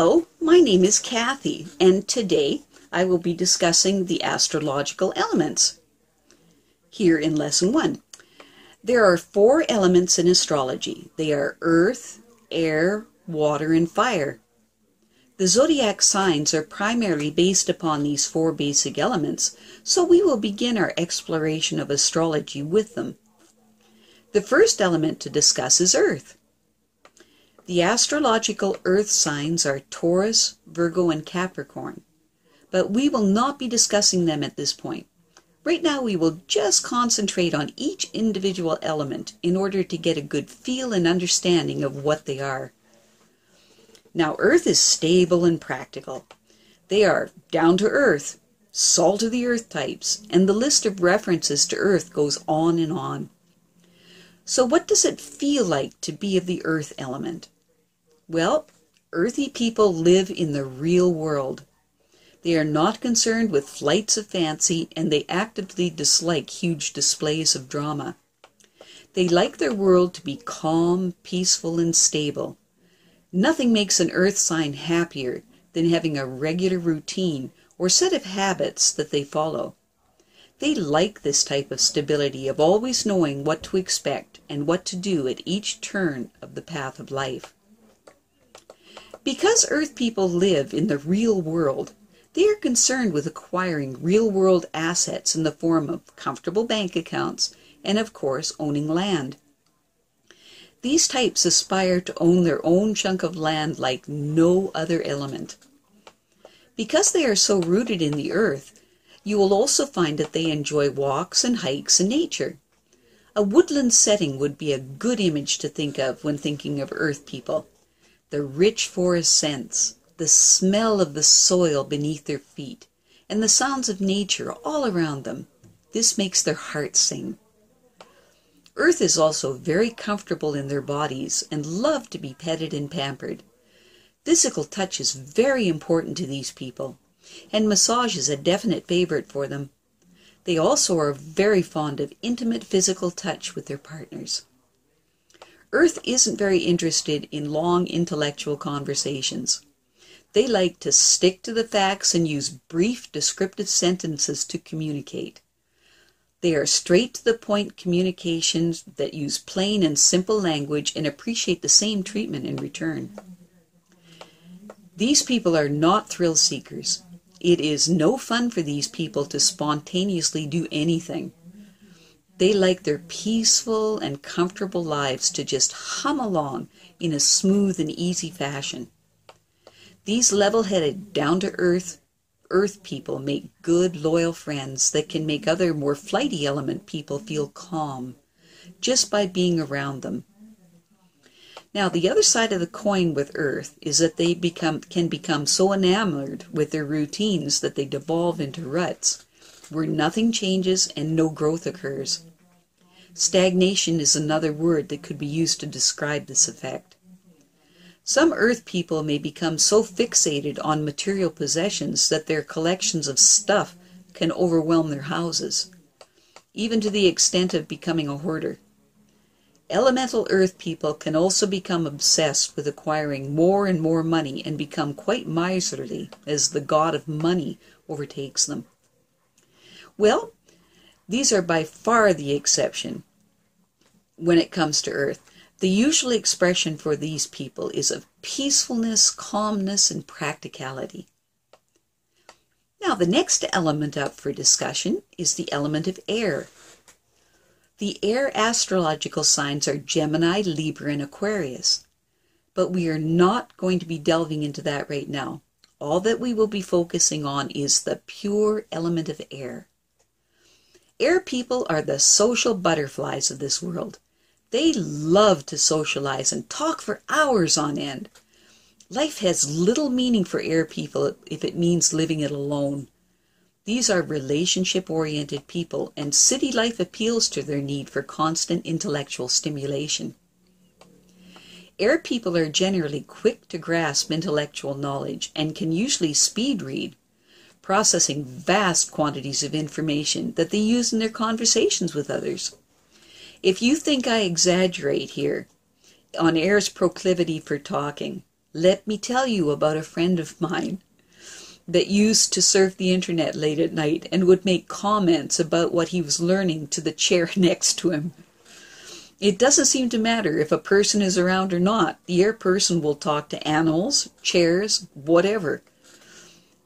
Hello, my name is Kathy, and today I will be discussing the astrological elements. Here in Lesson 1. There are 4 elements in astrology. They are earth, air, water, and fire. The zodiac signs are primarily based upon these 4 basic elements, so we will begin our exploration of astrology with them. The first element to discuss is earth. The astrological earth signs are Taurus, Virgo, and Capricorn, but we will not be discussing them at this point. Right now we will just concentrate on each individual element in order to get a good feel and understanding of what they are. Now, earth is stable and practical. They are down to earth, salt of the earth types, and the list of references to earth goes on and on. So what does it feel like to be of the earth element? Well, earthy people live in the real world. They are not concerned with flights of fancy, and they actively dislike huge displays of drama. They like their world to be calm, peaceful, and stable. Nothing makes an earth sign happier than having a regular routine or set of habits that they follow. They like this type of stability of always knowing what to expect and what to do at each turn of the path of life. Because earth people live in the real world, they are concerned with acquiring real-world assets in the form of comfortable bank accounts and, of course, owning land. These types aspire to own their own chunk of land like no other element. Because they are so rooted in the earth, you will also find that they enjoy walks and hikes in nature. A woodland setting would be a good image to think of when thinking of earth people. The rich forest scents, the smell of the soil beneath their feet, and the sounds of nature all around them. This makes their hearts sing. Earth is also very comfortable in their bodies and love to be petted and pampered. Physical touch is very important to these people, and massage is a definite favorite for them. They also are very fond of intimate physical touch with their partners. Earth isn't very interested in long intellectual conversations. They like to stick to the facts and use brief descriptive sentences to communicate. They are straight-to-the-point communications that use plain and simple language and appreciate the same treatment in return. These people are not thrill seekers. It is no fun for these people to spontaneously do anything. They like their peaceful and comfortable lives to just hum along in a smooth and easy fashion. These level-headed, down-to-earth people make good, loyal friends that can make other more flighty element people feel calm just by being around them. Now, the other side of the coin with earth is that they can become so enamored with their routines that they devolve into ruts, where nothing changes and no growth occurs. Stagnation is another word that could be used to describe this effect. Some earth people may become so fixated on material possessions that their collections of stuff can overwhelm their houses, even to the extent of becoming a hoarder. Elemental earth people can also become obsessed with acquiring more and more money and become quite miserly as the god of money overtakes them. Well, these are by far the exception when it comes to earth. The usual expression for these people is of peacefulness, calmness, and practicality. Now, the next element up for discussion is the element of air. The air astrological signs are Gemini, Libra, and Aquarius. But we are not going to be delving into that right now. All that we will be focusing on is the pure element of air. Air people are the social butterflies of this world. They love to socialize and talk for hours on end. Life has little meaning for air people if it means living it alone. These are relationship-oriented people, and city life appeals to their need for constant intellectual stimulation. Air people are generally quick to grasp intellectual knowledge and can usually speed read, processing vast quantities of information that they use in their conversations with others. If you think I exaggerate here on air's proclivity for talking, Let me tell you about a friend of mine that used to surf the internet late at night and would make comments about what he was learning to the chair next to him. It doesn't seem to matter if a person is around or not. The air person will talk to animals, chairs, whatever.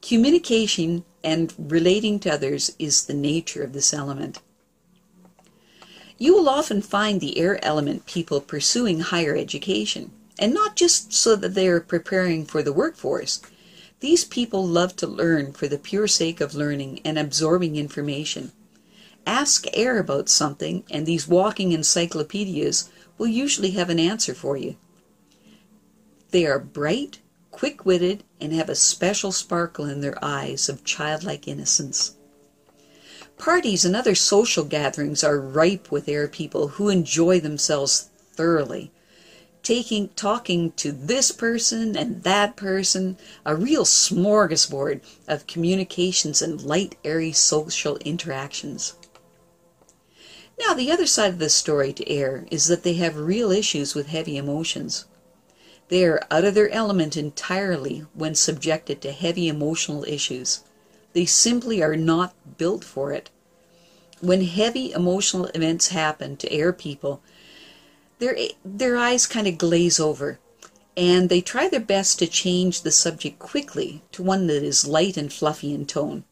Communication and relating to others is the nature of this element. You will often find the air element people pursuing higher education, and not just so that they are preparing for the workforce. These people love to learn for the pure sake of learning and absorbing information. Ask air about something, and these walking encyclopedias will usually have an answer for you. They are bright, quick-witted, and have a special sparkle in their eyes of childlike innocence. Parties and other social gatherings are ripe with air people who enjoy themselves thoroughly. Talking to this person and that person, a real smorgasbord of communications and light, airy social interactions. Now, the other side of the story to air is that they have real issues with heavy emotions. They are out of their element entirely when subjected to heavy emotional issues. They simply are not built for it. When heavy emotional events happen to air people, their eyes kind of glaze over, and they try their best to change the subject quickly to one that is light and fluffy in tone.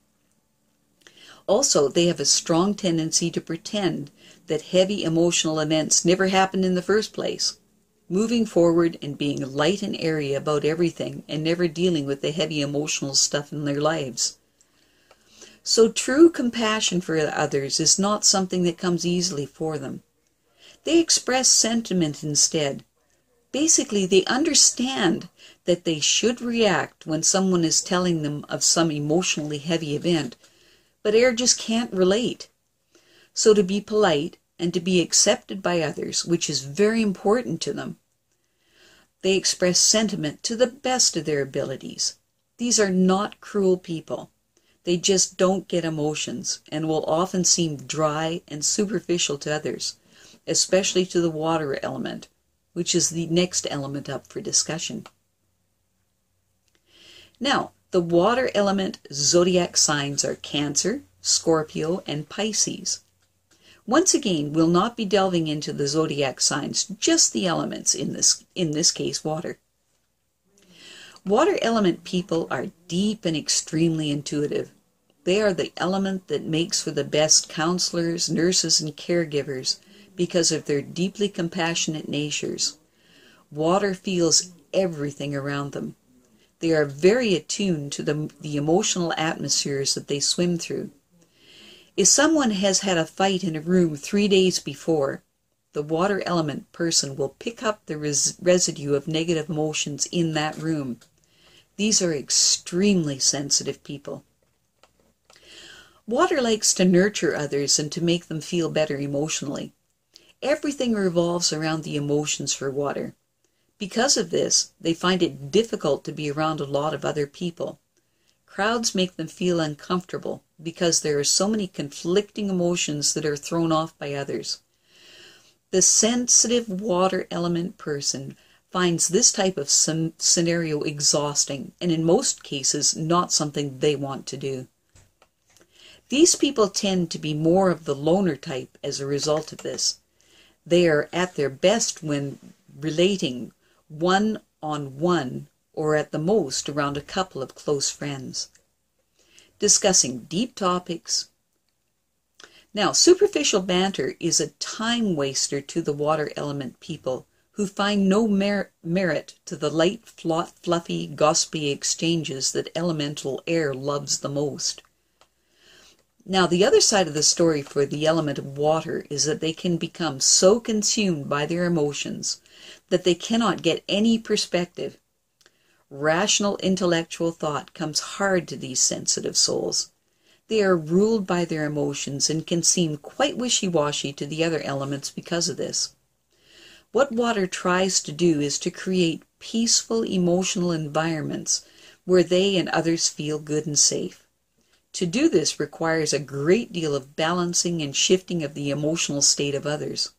Also, they have a strong tendency to pretend that heavy emotional events never happened in the first place, moving forward and being light and airy about everything and never dealing with the heavy emotional stuff in their lives. So true compassion for others is not something that comes easily for them. They express sentiment instead. Basically, they understand that they should react when someone is telling them of some emotionally heavy event, but air just can't relate. So to be polite and to be accepted by others, which is very important to them, they express sentiment to the best of their abilities. These are not cruel people. They just don't get emotions and will often seem dry and superficial to others, especially to the water element, which is the next element up for discussion. Now, the water element zodiac signs are Cancer, Scorpio, and Pisces. Once again, we'll not be delving into the zodiac signs, just the elements, in this case, water. Water element people are deep and extremely intuitive. They are the element that makes for the best counselors, nurses, and caregivers because of their deeply compassionate natures. Water feels everything around them. They are very attuned to the emotional atmospheres that they swim through. If someone has had a fight in a room 3 days before, the water element person will pick up the residue of negative emotions in that room. These are extremely sensitive people. Water likes to nurture others and to make them feel better emotionally. Everything revolves around the emotions for water. Because of this, they find it difficult to be around a lot of other people. Crowds make them feel uncomfortable because there are so many conflicting emotions that are thrown off by others. The sensitive water element person finds this type of scenario exhausting and in most cases not something they want to do. These people tend to be more of the loner type as a result of this. They are at their best when relating one-on-one or at the most around a couple of close friends, discussing deep topics. Now, superficial banter is a time waster to the water element people who find no merit to the light, fluffy, gossipy exchanges that elemental air loves the most. Now, the other side of the story for the element of water is that they can become so consumed by their emotions that they cannot get any perspective. Rational intellectual thought comes hard to these sensitive souls. They are ruled by their emotions and can seem quite wishy-washy to the other elements because of this. What water tries to do is to create peaceful emotional environments where they and others feel good and safe. To do this requires a great deal of balancing and shifting of the emotional state of others.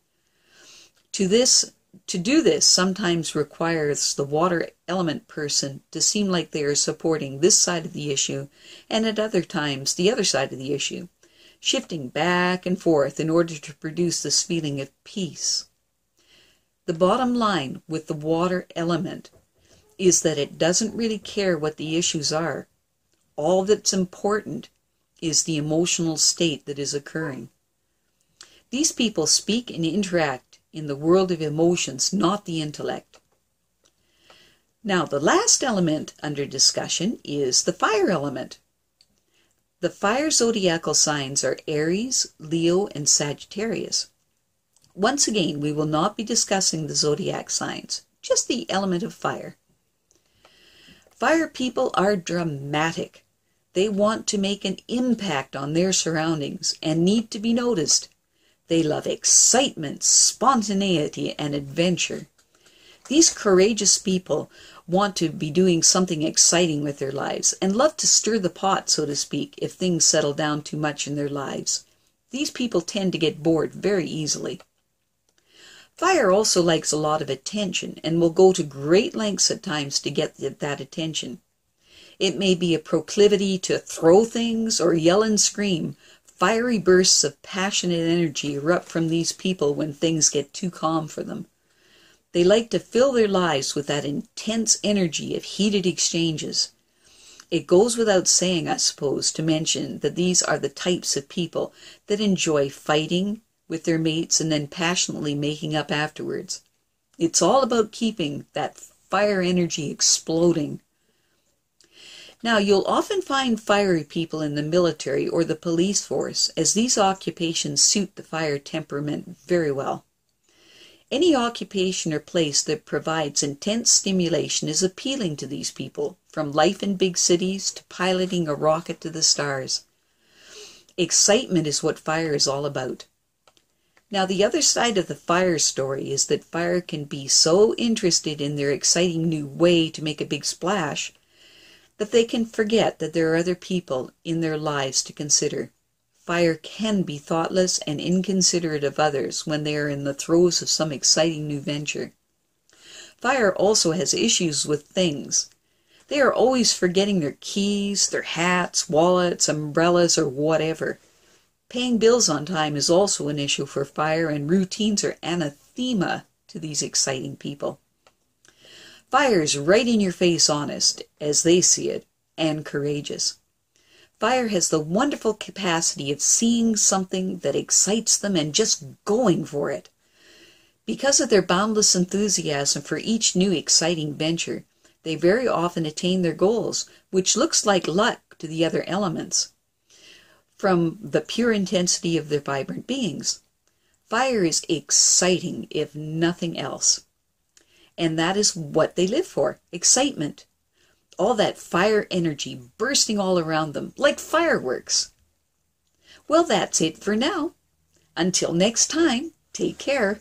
To this, To do this sometimes requires the water element person to seem like they are supporting this side of the issue, and at other times the other side of the issue, shifting back and forth in order to produce this feeling of peace. The bottom line with the water element is that it doesn't really care what the issues are. All that's important is the emotional state that is occurring. These people speak and interact in the world of emotions, not the intellect. Now, the last element under discussion is the fire element. The fire zodiacal signs are Aries, Leo, and Sagittarius. Once again, we will not be discussing the zodiac signs, just the element of fire. Fire people are dramatic. They want to make an impact on their surroundings and need to be noticed. They love excitement, spontaneity, and adventure. These courageous people want to be doing something exciting with their lives and love to stir the pot, so to speak, if things settle down too much in their lives. These people tend to get bored very easily. Fire also likes a lot of attention and will go to great lengths at times to get that attention. It may be a proclivity to throw things or yell and scream. Fiery bursts of passionate energy erupt from these people when things get too calm for them. They like to fill their lives with that intense energy of heated exchanges. It goes without saying, I suppose, to mention that these are the types of people that enjoy fighting with their mates and then passionately making up afterwards. It's all about keeping that fire energy exploding. Now, you'll often find fiery people in the military or the police force, as these occupations suit the fire temperament very well. Any occupation or place that provides intense stimulation is appealing to these people, from life in big cities to piloting a rocket to the stars. Excitement is what fire is all about. Now, the other side of the fire story is that fire can be so interested in their exciting new way to make a big splash that they can forget that there are other people in their lives to consider. Fire can be thoughtless and inconsiderate of others when they are in the throes of some exciting new venture. Fire also has issues with things. They are always forgetting their keys, their hats, wallets, umbrellas, or whatever. Paying bills on time is also an issue for fire, and routines are anathema to these exciting people. Fire is right in your face honest, as they see it, and courageous. Fire has the wonderful capacity of seeing something that excites them and just going for it. Because of their boundless enthusiasm for each new exciting venture, they very often attain their goals, which looks like luck to the other elements, from the pure intensity of their vibrant beings. Fire is exciting, if nothing else. And that is what they live for, excitement. All that fire energy bursting all around them, like fireworks. Well, that's it for now. Until next time, take care.